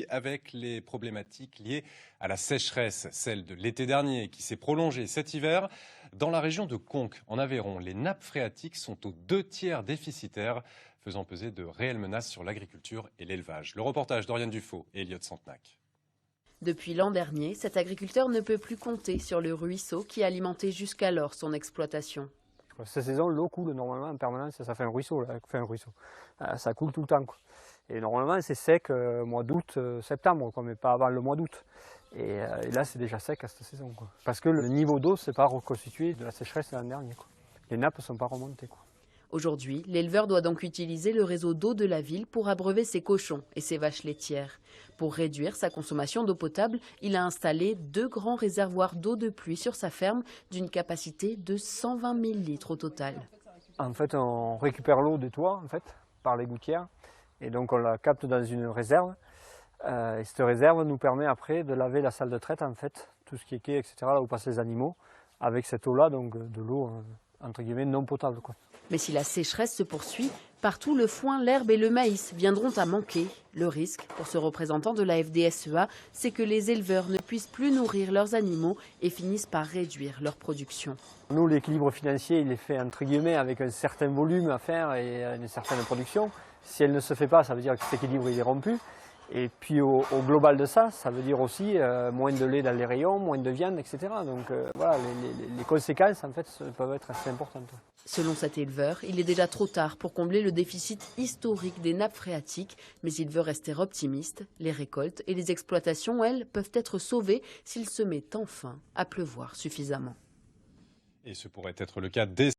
Avec les problématiques liées à la sécheresse, celle de l'été dernier qui s'est prolongée cet hiver. Dans la région de Conques, en Aveyron, les nappes phréatiques sont aux 2 tiers déficitaires, faisant peser de réelles menaces sur l'agriculture et l'élevage. Le reportage d'Oriane Dufaux et Elliot Santenac. Depuis l'an dernier, cet agriculteur ne peut plus compter sur le ruisseau qui alimentait jusqu'alors son exploitation. Cette saison, l'eau coule normalement en permanence, ça fait un ruisseau, ça coule tout le temps, quoi. Et normalement, c'est sec mois d'août, septembre, quoi, mais pas avant le mois d'août. Et là, c'est déjà sec à cette saison, quoi. Parce que le niveau d'eau, c'est pas reconstitué de la sécheresse de l'an dernier, quoi. Les nappes ne sont pas remontées, quoi. Aujourd'hui, l'éleveur doit donc utiliser le réseau d'eau de la ville pour abreuver ses cochons et ses vaches laitières. Pour réduire sa consommation d'eau potable, il a installé 2 grands réservoirs d'eau de pluie sur sa ferme d'une capacité de 120 000 litres au total. En fait, on récupère l'eau des toits, en fait, par les gouttières, et donc on la capte dans une réserve. Et cette réserve nous permet après de laver la salle de traite, en fait, tout ce qui est quai, etc., là où passent les animaux, avec cette eau-là, donc de l'eau entre guillemets non potable, quoi. Mais si la sécheresse se poursuit, partout le foin, l'herbe et le maïs viendront à manquer. Le risque, pour ce représentant de la FDSEA, c'est que les éleveurs ne puissent plus nourrir leurs animaux et finissent par réduire leur production. Nous, l'équilibre financier, il est fait entre guillemets avec un certain volume à faire et une certaine production. Si elle ne se fait pas, ça veut dire que cet équilibre il est rompu. Et puis au global de ça, ça veut dire aussi moins de lait dans les rayons, moins de viande, etc. Donc voilà, les conséquences en fait peuvent être assez importantes. Selon cet éleveur, il est déjà trop tard pour combler le déficit historique des nappes phréatiques, mais il veut rester optimiste. Les récoltes et les exploitations, elles, peuvent être sauvées s'il se met enfin à pleuvoir suffisamment. Et ce pourrait être le cas dès